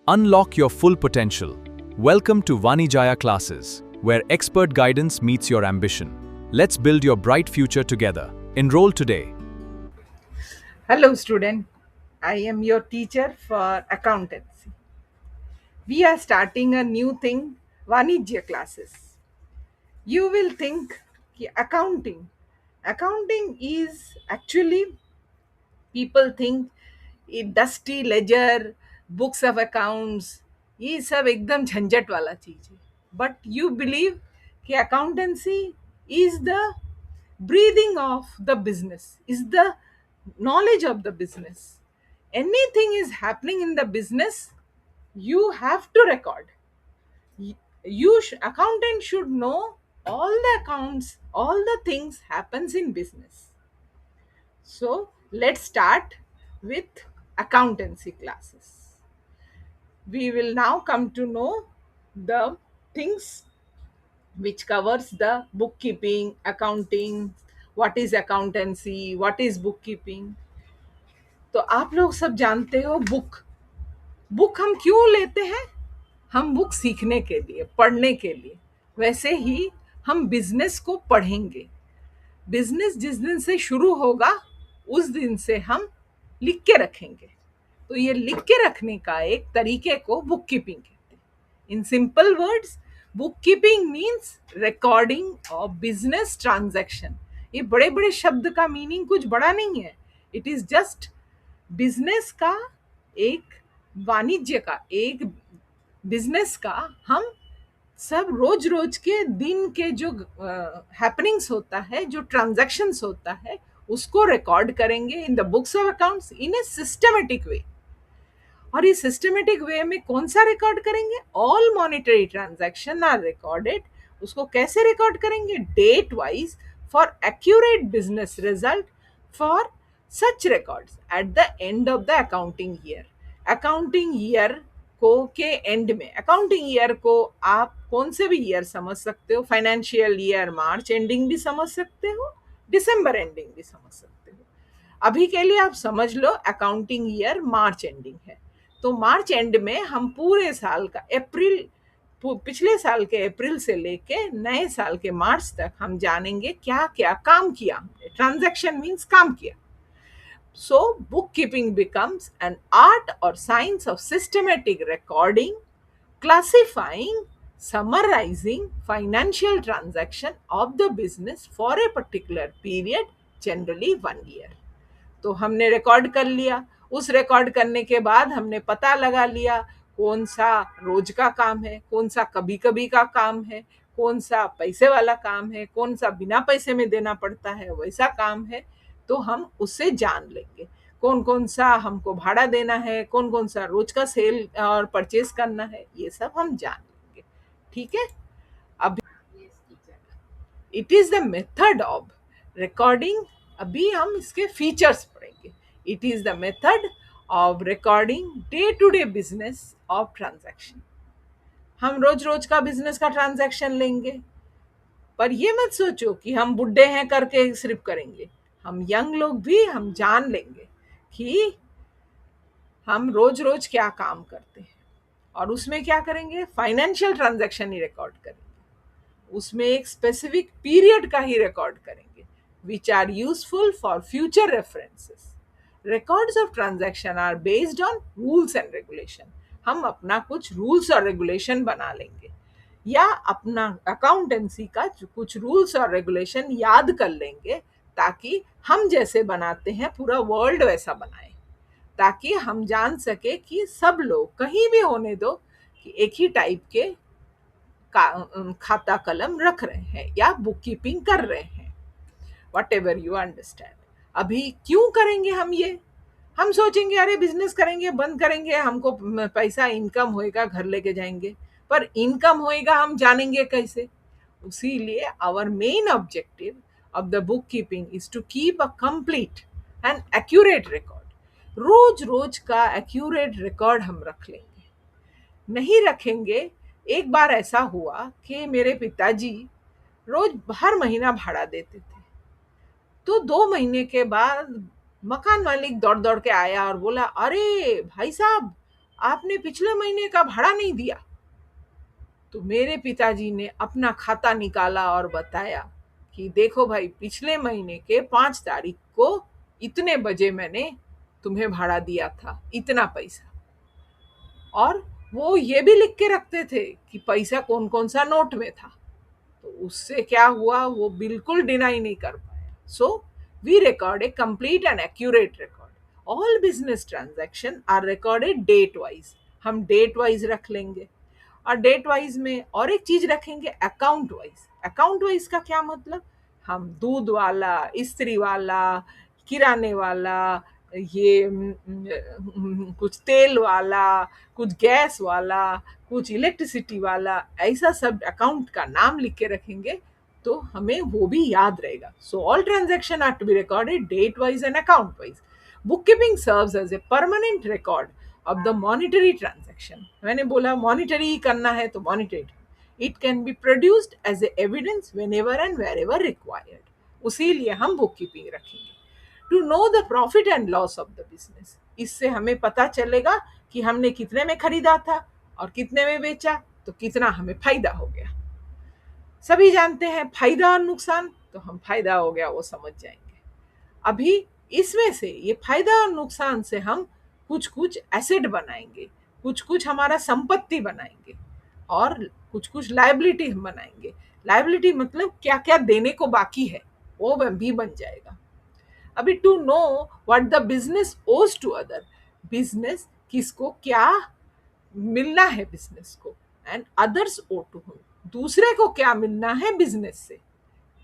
Unlock your full potential. Welcome to Vanijaya classes, where expert guidance meets your ambition. Let's build your bright future together. Enroll today. Hello, student. I am your teacher for accountancy. We are starting a new thing, Vanijya classes. You will think कि accounting. Accounting is actually people think ये dusty ledger, books of accounts, ये सब एकदम झंझट वाला चीज है. But you believe कि accountancy is the breathing of the business, is the knowledge of the business. Anything is happening in the business, you have to record. Accountant should know all the accounts, all the things happens in business. So let's start with accountancy classes. We will now come to know the things which covers the bookkeeping, accounting, what is accountancy, what is bookkeeping. तो आप लोग सब जानते हो book. Book हम क्यों लेते हैं? हम बुक सीखने के लिए, पढ़ने के लिए. वैसे ही हम बिजनेस को पढ़ेंगे. बिजनेस जिस दिन से शुरू होगा उस दिन से हम लिख के रखेंगे. तो ये लिख के रखने का एक तरीके को बुक कीपिंग कहते हैं. In simple words, book keeping means recording of business transaction. ये बड़े बड़े शब्द का मीनिंग कुछ बड़ा नहीं है. इट इज जस्ट बिजनेस का एक, वाणिज्य का एक, बिजनेस का हम सब रोज रोज के दिन के जो हैपनिंग्स होता है, जो ट्रांजैक्शंस होता है, उसको रिकॉर्ड करेंगे in the books of accounts in a systematic way. और इस सिस्टमेटिक वे में कौन सा रिकॉर्ड करेंगे? All monetary transaction are recorded. उसको कैसे रिकॉर्ड करेंगे? Date wise, for accurate business result, for such records at the end of the accounting year. Accounting year को के एंड में, अकाउंटिंग ईयर को आप कौन से भी ईयर समझ सकते हो. फाइनेंशियल ईयर मार्च एंडिंग भी समझ सकते हो, दिसंबर एंडिंग भी समझ सकते हो. अभी के लिए आप समझ लो अकाउंटिंग ईयर मार्च एंडिंग है. तो मार्च एंड में हम पूरे साल का अप्रैल, पिछले साल के अप्रैल से लेके नए साल के मार्च तक हम जानेंगे क्या क्या काम किया हमने. ट्रांजैक्शन मीन्स काम किया. So, bookkeeping becomes an art or science of systematic recording, classifying, summarizing financial transaction of the business for a particular period, generally 1 year. तो हमने रिकॉर्ड कर लिया. उस रिकॉर्ड करने के बाद हमने पता लगा लिया कौन सा रोज का काम है, कौन सा कभी कभी का काम है, कौन सा पैसे वाला काम है, कौन सा बिना पैसे में देना पड़ता है वैसा काम है. तो हम उससे जान लेंगे कौन कौन सा हमको भाड़ा देना है, कौन कौन सा रोज का सेल और परचेज करना है, ये सब हम जान लेंगे. ठीक है. अब it is the method of recording. अभी हम इसके फीचर्स पढ़ेंगे. It is the method of recording day to day business of transaction. हम रोज रोज का बिजनेस का ट्रांजैक्शन लेंगे. पर ये मत सोचो कि हम बुढ़े हैं करके सिर्फ करेंगे. हम यंग लोग भी हम जान लेंगे कि हम रोज रोज क्या काम करते हैं. और उसमें क्या करेंगे? फाइनेंशियल ट्रांजैक्शन ही रिकॉर्ड करेंगे. उसमें एक स्पेसिफिक पीरियड का ही रिकॉर्ड करेंगे, which are useful for future references. Records of transaction are based on rules and regulation. हम अपना कुछ रूल्स और रेगुलेशन बना लेंगे, या अपना अकाउंटेंसी का कुछ रूल्स और रेगुलेशन याद कर लेंगे, ताकि हम जैसे बनाते हैं पूरा वर्ल्ड वैसा बनाए, ताकि हम जान सके कि सब लोग कहीं भी होने दो कि एक ही टाइप के खाता कलम रख रहे हैं या बुक कीपिंग कर रहे हैं. What ever you understand. अभी क्यों करेंगे हम ये? हम सोचेंगे अरे बिजनेस करेंगे, बंद करेंगे, हमको पैसा इनकम होएगा, घर लेके जाएंगे. पर इनकम होएगा हम जानेंगे कैसे? इसीलिए our main objective of the book keeping is to keep a complete and accurate record. रोज रोज का एक्यूरेट रिकॉर्ड हम रख लेंगे. नहीं रखेंगे. एक बार ऐसा हुआ कि मेरे पिताजी रोज हर महीना भाड़ा देते थे. तो 2 महीने के बाद मकान मालिक दौड़ दौड़ के आया और बोला, अरे भाई साहब, आपने पिछले महीने का भाड़ा नहीं दिया। तो मेरे पिताजी ने अपना खाता निकाला और बताया कि देखो भाई, पिछले महीने के 5 तारीख को इतने बजे मैंने तुम्हें भाड़ा दिया था, इतना पैसा। और वो ये भी लिख के रखते थे कि पैसा कौन कौन सा नोट में था। तो उससे क्या हुआ, वो बिल्कुल डिनाई नहीं कर पाया। So we record a complete and accurate record. All business transaction are recorded date wise. हम डेट वाइज रख लेंगे। और डेट वाइज में और एक चीज रखेंगे, अकाउंट वाइज। अकाउंट वाइज का क्या मतलब, हम दूध वाला, इस्त्री वाला, किराने वाला, ये कुछ तेल वाला, कुछ गैस वाला, कुछ इलेक्ट्रिसिटी वाला, ऐसा सब अकाउंट का नाम लिख के रखेंगे तो हमें वो भी याद रहेगा। So all transaction are to be recorded date wise and account wise. Bookkeeping serves as a permanent record of the monetary transaction. मैंने बोला मॉनिटरी ही करना है तो monetary, it can be produced as a evidence whenever and wherever required. उसी लिए हम bookkeeping रखेंगे। To know the profit and loss of the business, इससे हमें पता चलेगा कि हमने कितने में खरीदा था और कितने में बेचा, तो कितना हमें फायदा हो गया। सभी जानते हैं फायदा और नुकसान, तो हम फायदा हो गया वो समझ जाएंगे। अभी इसमें से ये फायदा और नुकसान से हम कुछ कुछ एसेट बनाएंगे, कुछ कुछ हमारा संपत्ति बनाएंगे और कुछ कुछ लायबिलिटी हम बनाएंगे। लायबिलिटी मतलब क्या क्या देने को बाकी है वो भी बन जाएगा। अभी to know what the business owes to other, business किसको क्या मिलना है बिजनेस को, and others O to whom, दूसरे को क्या मिलना है बिजनेस से।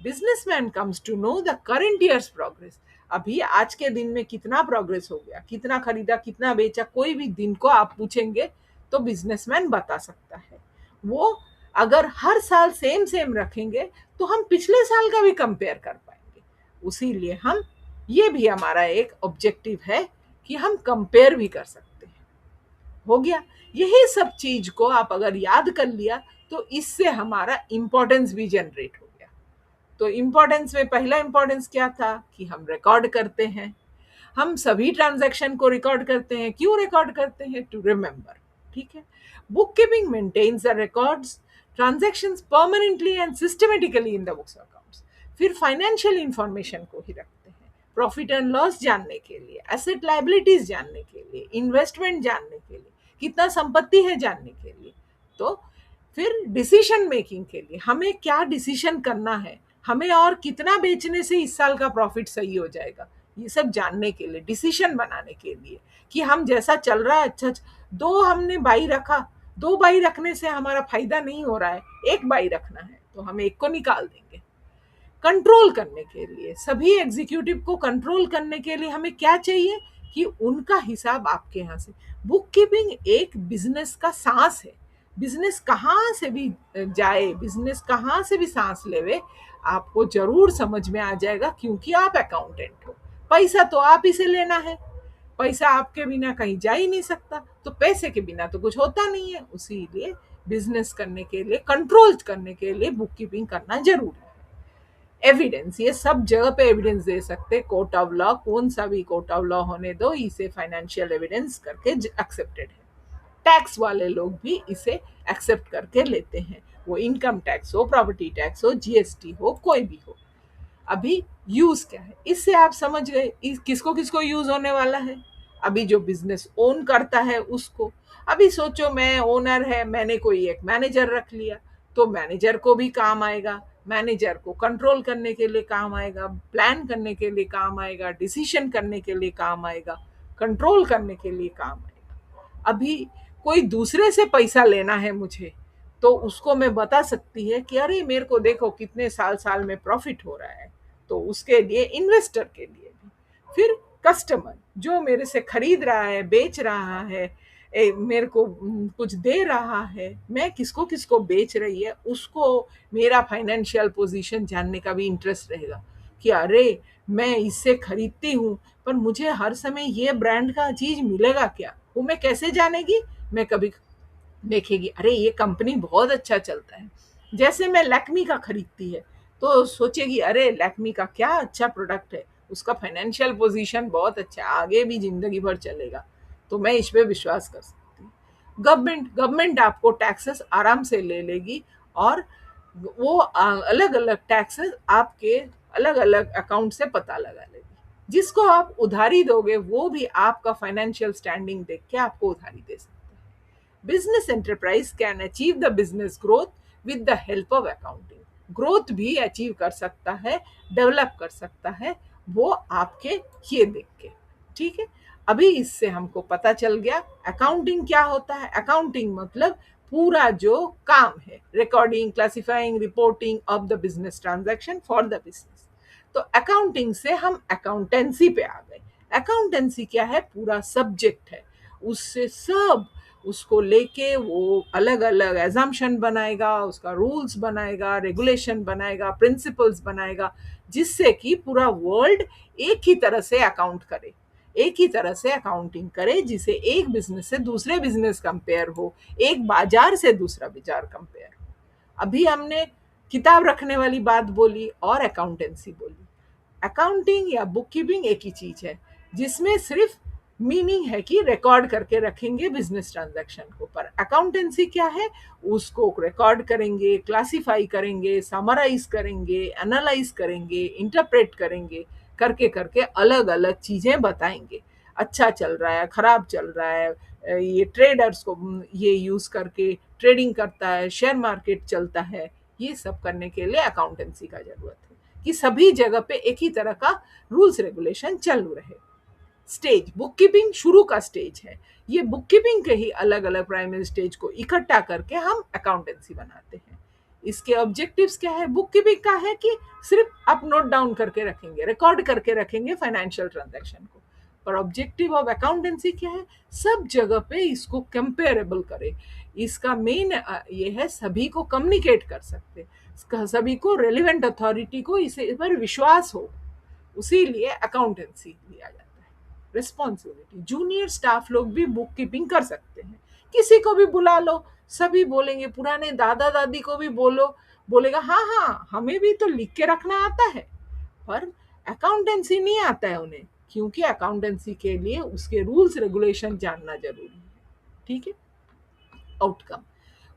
Businessman comes to know the current year's progress, अभी आज के दिन में कितना प्रोग्रेस हो गया, कितना खरीदा, कितना बेचा, कोई भी दिन को आप पूछेंगे तो बिजनेसमैन बता सकता है। वो अगर हर साल सेम सेम रखेंगे तो हम पिछले साल का भी कंपेयर कर पाएंगे। उसी लिए हम, ये भी हमारा एक ऑब्जेक्टिव है कि हम कंपेयर भी कर सकते हैं। हो गया, यही सब चीज को आप अगर याद कर लिया तो इससे हमारा इंपॉर्टेंस भी जनरेट हो गया। तो इंपॉर्टेंस में पहला इंपॉर्टेंस क्या था कि हम रिकॉर्ड करते हैं। हम सभी ट्रांजैक्शन को रिकॉर्ड करते हैं। क्यों रिकॉर्ड करते हैं? To remember. ठीक है। Book keeping maintains the records transactions permanently and systematically in the books accounts. फिर फाइनेंशियल इंफॉर्मेशन को ही रखते हैं, प्रॉफिट एंड लॉस जानने के लिए, एसेट लायबिलिटीज जानने के लिए, इन्वेस्टमेंट जानने के लिए, कितना संपत्ति है जानने के लिए। तो फिर डिसीजन मेकिंग के लिए, हमें क्या डिसीजन करना है, हमें और कितना बेचने से इस साल का प्रॉफिट सही हो जाएगा, ये सब जानने के लिए, डिसीजन बनाने के लिए कि हम जैसा चल रहा है, अच्छा दो हमने बाई रखा, दो बाई रखने से हमारा फायदा नहीं हो रहा है, एक बाई रखना है तो हम एक को निकाल देंगे। कंट्रोल करने के लिए, सभी एग्जीक्यूटिव को कंट्रोल करने के लिए हमें क्या चाहिए कि उनका हिसाब आपके यहाँ से। बुक कीपिंग एक बिजनेस का सांस है। बिजनेस कहाँ से भी जाए, बिजनेस कहाँ से भी सांस लेवे, आपको जरूर समझ में आ जाएगा क्योंकि आप अकाउंटेंट हो। पैसा तो आप ही से लेना है, पैसा आपके बिना कहीं जा ही नहीं सकता, तो पैसे के बिना तो कुछ होता नहीं है। उसीलिए बिजनेस करने के लिए, कंट्रोल करने के लिए बुक कीपिंग करना जरूरी है। एविडेंस, ये सब जगह पे एविडेंस दे सकते, कोर्ट ऑफ लॉ, कौन सा भी कोर्ट ऑफ लॉ होने दो, इसे फाइनेंशियल एविडेंस करके एक्सेप्टेड है। टैक्स वाले लोग भी इसे एक्सेप्ट करके लेते हैं, वो इनकम टैक्स हो, प्रॉपर्टी टैक्स हो, जीएसटी हो, कोई भी हो। अभी यूज क्या है, इससे आप समझ गए किसको किसको यूज होने वाला है। अभी जो बिजनेस ओन करता है उसको, अभी सोचो मैं ओनर है, मैंने कोई एक मैनेजर रख लिया, तो मैनेजर को भी काम आएगा, मैनेजर को कंट्रोल करने के लिए काम आएगा, प्लान करने के लिए काम आएगा, डिसीजन करने के लिए काम आएगा, कंट्रोल करने के लिए काम आएगा। अभी कोई दूसरे से पैसा लेना है मुझे, तो उसको मैं बता सकती है कि अरे मेरे को देखो कितने साल साल में प्रॉफिट हो रहा है, तो उसके लिए, इन्वेस्टर के लिए भी। फिर कस्टमर जो मेरे से खरीद रहा है, बेच रहा है, मेरे को कुछ दे रहा है, मैं किसको किसको बेच रही है, उसको मेरा फाइनेंशियल पोजीशन जानने का भी इंटरेस्ट रहेगा कि अरे मैं इससे खरीदती हूँ पर मुझे हर समय ये ब्रांड का चीज मिलेगा क्या, वो मैं कैसे जानेगी। मैं कभी देखेगी अरे ये कंपनी बहुत अच्छा चलता है, जैसे मैं लैक्मी का खरीदती है तो सोचेगी अरे लैक्मी का क्या अच्छा प्रोडक्ट है, उसका फाइनेंशियल पोजीशन बहुत अच्छा है, आगे भी जिंदगी भर चलेगा, तो मैं इस पे विश्वास कर सकती हूँ। गवर्नमेंट आपको टैक्सेस आराम से ले लेगी, और वो अलग अलग टैक्सेस आपके अलग अलग अकाउंट से पता लगा लेगी। जिसको आप उधारी दोगे वो भी आपका फाइनेंशियल स्टैंडिंग देख के आपको उधारी दे सकता है। Business enterprise can achieve the business growth with the help of accounting. Growth भी अचीव कर सकता है, डेवलप कर सकता है, वो आपके ये देख के। ठीक है, अभी इससे हमको पता चल गया अकाउंटिंग क्या होता है। अकाउंटिंग मतलब पूरा जो काम है, recording, classifying, reporting of the business transaction for the business. तो अकाउंटिंग से हम अकाउंटेंसी पे आ गए। अकाउंटेंसी क्या है? पूरा सब्जेक्ट है, उससे सब उसको लेके वो अलग अलग एजम्पशन बनाएगा, उसका रूल्स बनाएगा, रेगुलेशन बनाएगा, प्रिंसिपल्स बनाएगा, जिससे कि पूरा वर्ल्ड एक ही तरह से अकाउंट करे, एक ही तरह से अकाउंटिंग करे, जिसे एक बिजनेस से दूसरे बिजनेस कंपेयर हो, एक बाजार से दूसरा बाजार कंपेयर हो। अभी हमने किताब रखने वाली बात बोली और अकाउंटेंसी बोली। अकाउंटिंग या बुक कीपिंग एक ही चीज है, जिसमें सिर्फ मीनिंग है कि रिकॉर्ड करके रखेंगे बिजनेस ट्रांजैक्शन को। पर अकाउंटेंसी क्या है? उसको रिकॉर्ड करेंगे, क्लासिफाई करेंगे, समराइज करेंगे, एनालाइज करेंगे, इंटरप्रेट करेंगे, करके करके अलग अलग चीजें बताएंगे। अच्छा चल रहा है, खराब चल रहा है, ये ट्रेडर्स को ये यूज करके ट्रेडिंग करता है, शेयर मार्केट चलता है, ये सब करने के लिए अकाउंटेंसी का जरूरत है कि सभी जगह पे एक ही तरह का रूल्स रेगुलेशन चालू रहे। स्टेज, बुक कीपिंग शुरू का स्टेज है। ये बुक कीपिंग के ही अलग अलग प्राइमरी स्टेज को इकट्ठा करके हम अकाउंटेंसी बनाते हैं। इसके ऑब्जेक्टिव्स क्या है? बुक कीपिंग का है कि सिर्फ आप नोट डाउन करके रखेंगे, रिकॉर्ड करके रखेंगे फाइनेंशियल ट्रांजैक्शन को। पर ऑब्जेक्टिव ऑफ अकाउंटेंसी क्या है? सब जगह पे इसको कंपेरेबल करे। इसका मेन ये है सभी को कम्युनिकेट कर सकते, सभी को रेलिवेंट अथॉरिटी को इस पर विश्वास हो, उसी लिए अकाउंटेंसी लिया जाता है। रिस्पॉन्सिबिलिटी, जूनियर स्टाफ लोग भी बुक कीपिंग कर सकते हैं। किसी को भी बुला लो, सभी बोलेंगे, पुराने दादा दादी को भी बोलो, बोलेगा हाँ हाँ हमें भी तो लिख के रखना आता है। पर अकाउंटेंसी नहीं आता है उन्हें, क्योंकि अकाउंटेंसी के लिए उसके रूल्स रेगुलेशन जानना जरूरी है। ठीक है। Outcome,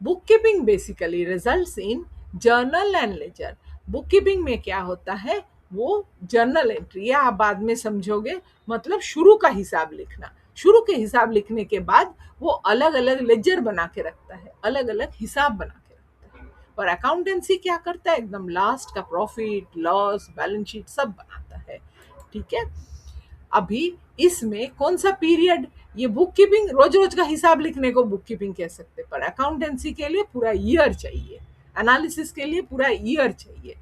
book keeping basically results in journal and ledger. Book keeping में क्या होता है? वो जर्नल एंट्री, या आप बाद में समझोगे, मतलब शुरू का हिसाब लिखना। शुरू के हिसाब लिखने के बाद वो अलग अलग लेजर बना के रखता है, अलग अलग हिसाब बना के रखता है। और अकाउंटेंसी क्या करता है? एकदम लास्ट का प्रॉफिट लॉस बैलेंस शीट सब बनाता है। ठीक है। अभी इसमें कौन सा पीरियड? ये बुक कीपिंग रोज रोज का हिसाब लिखने को बुक कीपिंग कह सकते, पर अकाउंटेंसी के लिए पूरा ईयर चाहिए, एनालिसिस के लिए पूरा ईयर चाहिए।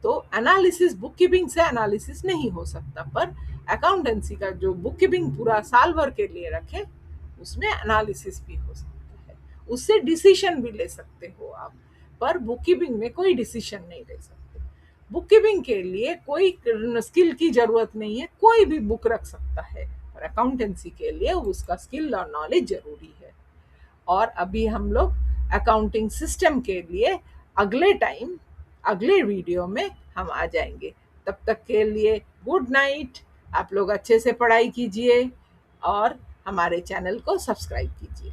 तो एनालिसिस, बुक कीपिंग से एनालिसिस नहीं हो सकता, पर अकाउंटेंसी का जो बुक कीपिंग पूरा साल भर के लिए रखे, उसमें एनालिसिस भी हो सकता है, उससे डिसीजन भी ले सकते हो आप। पर बुक कीपिंग में कोई डिसीजन नहीं ले सकते। बुक कीपिंग के लिए कोई स्किल की जरूरत नहीं है, कोई भी बुक रख सकता है, और अकाउंटेंसी के लिए उसका स्किल और नॉलेज जरूरी है। और अभी हम लोग अकाउंटिंग सिस्टम के लिए अगले टाइम, अगले वीडियो में हम आ जाएंगे। तब तक के लिए गुड नाइट। आप लोग अच्छे से पढ़ाई कीजिए और हमारे चैनल को सब्सक्राइब कीजिए।